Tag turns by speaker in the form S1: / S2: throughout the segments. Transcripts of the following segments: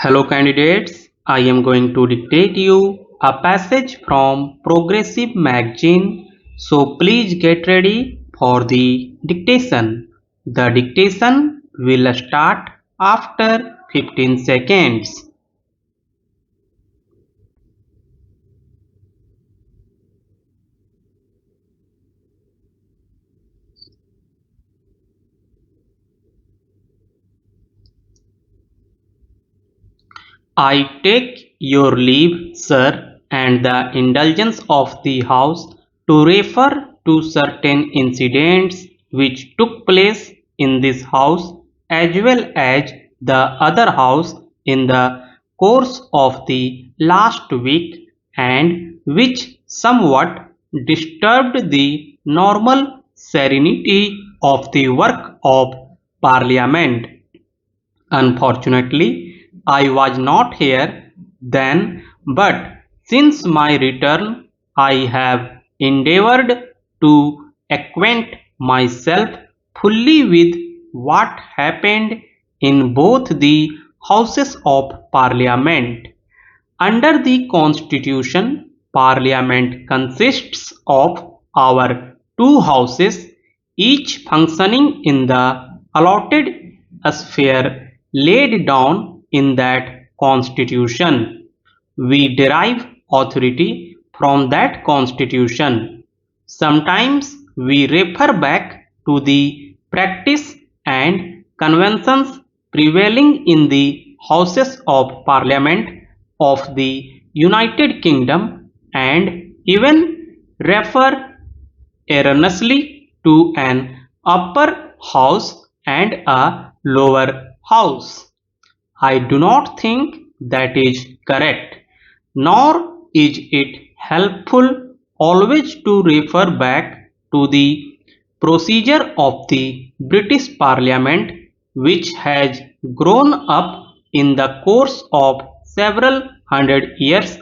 S1: Hello candidates, I am going to dictate you a passage from Progressive magazine. So please get ready for the dictation. The dictation will start after 15 seconds. I take your leave, sir, and the indulgence of the House to refer to certain incidents which took place in this House as well as the other House in the course of the last week and which somewhat disturbed the normal serenity of the work of Parliament. Unfortunately, I was not here then, but since my return, I have endeavored to acquaint myself fully with what happened in both the Houses of Parliament. Under the Constitution, Parliament consists of our two houses, each functioning in the allotted sphere laid down in that Constitution. We derive authority from that Constitution. Sometimes we refer back to the practice and conventions prevailing in the Houses of Parliament of the United Kingdom and even refer erroneously to an upper house and a lower house. I do not think that is correct, nor is it helpful always to refer back to the procedure of the British Parliament, which has grown up in the course of several hundred years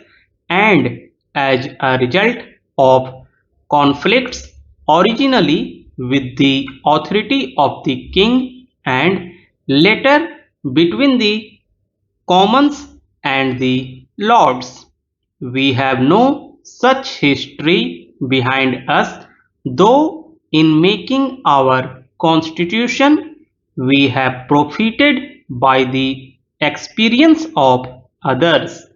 S1: and as a result of conflicts originally with the authority of the king and later between the Commons and the Lords. We have no such history behind us, though in making our constitution we have profited by the experience of others.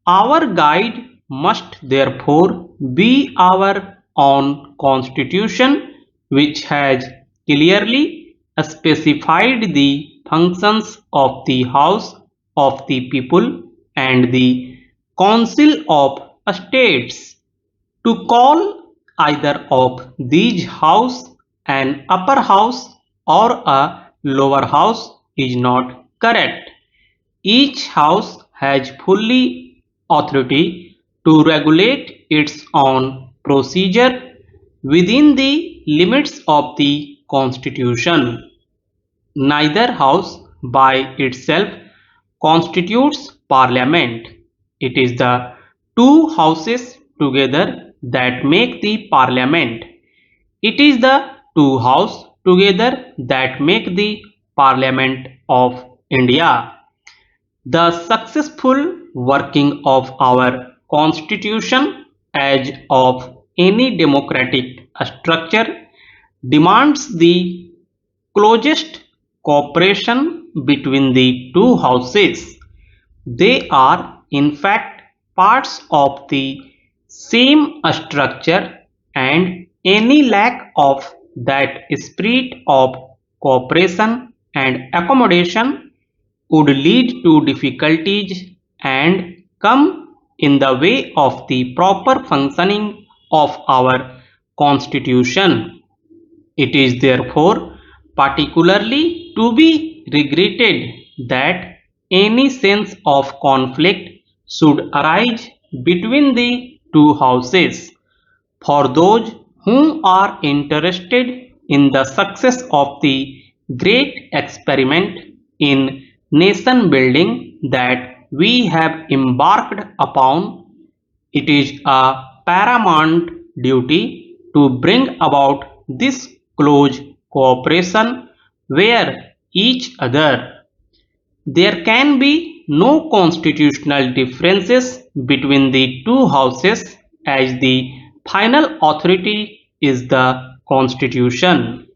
S1: Our guide must therefore be our own constitution, which has clearly specified the functions of the House of the People and the Council of States. To call either of these house an upper house or a lower house is not correct. Each house has fully authority to regulate its own procedure within the limits of the Constitution. Neither house by itself constitutes Parliament. It is the two houses together that make the Parliament. It is the two houses together that make the Parliament of India. The successful working of our Constitution, as of any democratic structure, demands the closest cooperation between the two houses. They are in fact parts of the same structure, and any lack of that spirit of cooperation and accommodation would lead to difficulties and come in the way of the proper functioning of our Constitution. It is therefore particularly to be regretted that any sense of conflict should arise between the two houses. For those who are interested in the success of the great experiment in nation building that we have embarked upon, it is a paramount duty to bring about this close cooperation where each other there can be no constitutional differences between the two houses, as the final authority is the Constitution.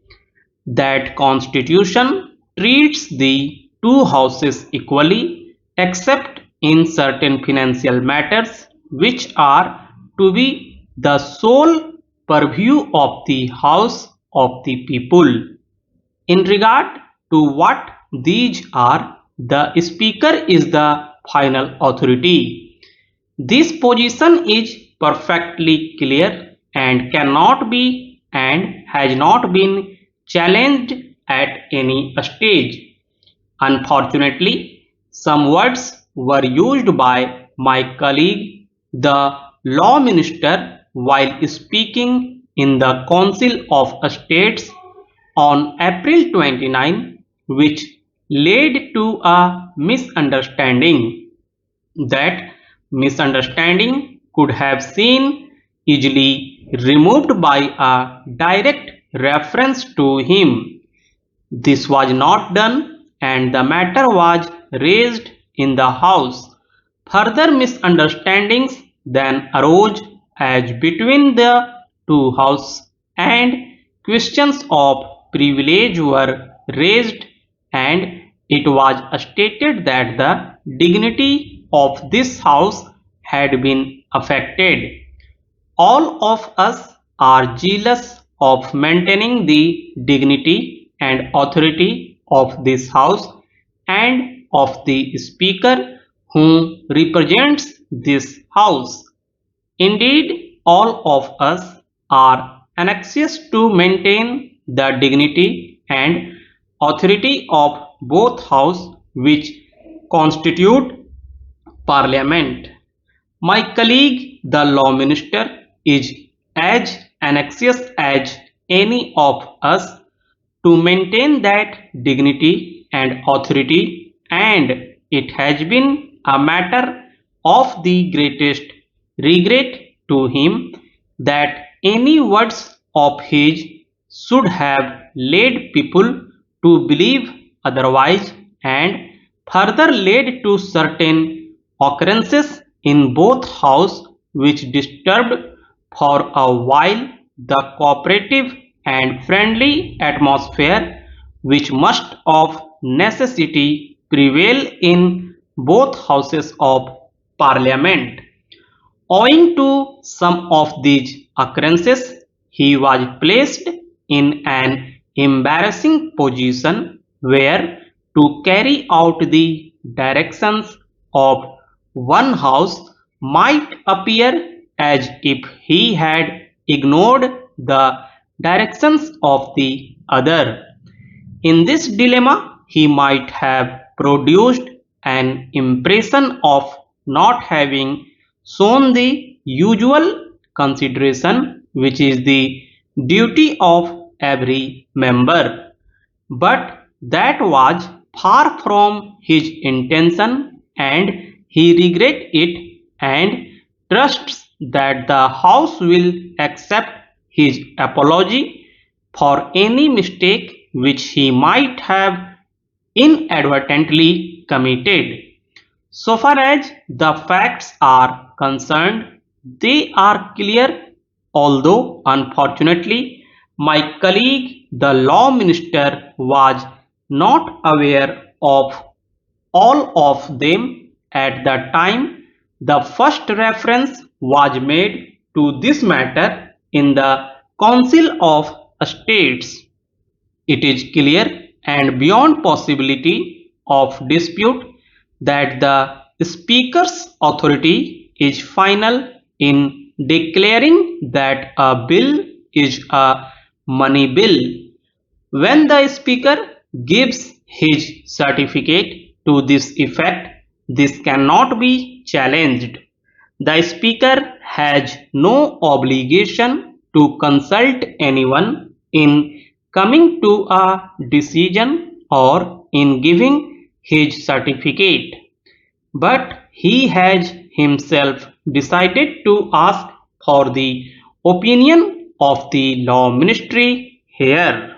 S1: That Constitution treats the two houses equally except in certain financial matters which are to be the sole purview of the House of the People. In regard to what these are, the Speaker is the final authority. This position is perfectly clear and cannot be and has not been challenged at any stage. Unfortunately, some words were used by my colleague, the Law Minister, while speaking in the Council of States on April 29, which led to a misunderstanding. That misunderstanding could have been easily removed by a direct reference to him. This was not done, and the matter was raised in the House. Further misunderstandings then arose as between the two houses, and questions of privilege were raised, and it was stated that the dignity of this house had been affected. All of us are zealous of maintaining the dignity and authority of this House and of the Speaker who represents this House. Indeed, all of us are anxious to maintain the dignity and authority of both houses which constitute Parliament. My colleague, the Law Minister, is as anxious as any of us to maintain that dignity and authority, and it has been a matter of the greatest regret to him that any words of his should have led people to believe otherwise, and further led to certain occurrences in both houses which disturbed for a while the cooperative and friendly atmosphere which must of necessity prevail in both houses of Parliament. Owing to some of these occurrences, he was placed in an embarrassing position where to carry out the directions of one house might appear as if he had ignored the directions of the other. In this dilemma, he might have produced an impression of not having shown the usual consideration which is the duty of every member. But that was far from his intention, and he regrets it and trusts that the House will accept his apology for any mistake which he might have inadvertently committed. So far as the facts are concerned, they are clear, although unfortunately my colleague the Law Minister was not aware of all of them at the time the first reference was made to this matter in the Council of States. It is clear and beyond possibility of dispute that the Speaker's authority is final in declaring that a bill is a money bill. When the Speaker gives his certificate to this effect, this cannot be challenged. The Speaker has no obligation to consult anyone in coming to a decision or in giving his certificate, but he has himself decided to ask for the opinion of the Law Ministry here.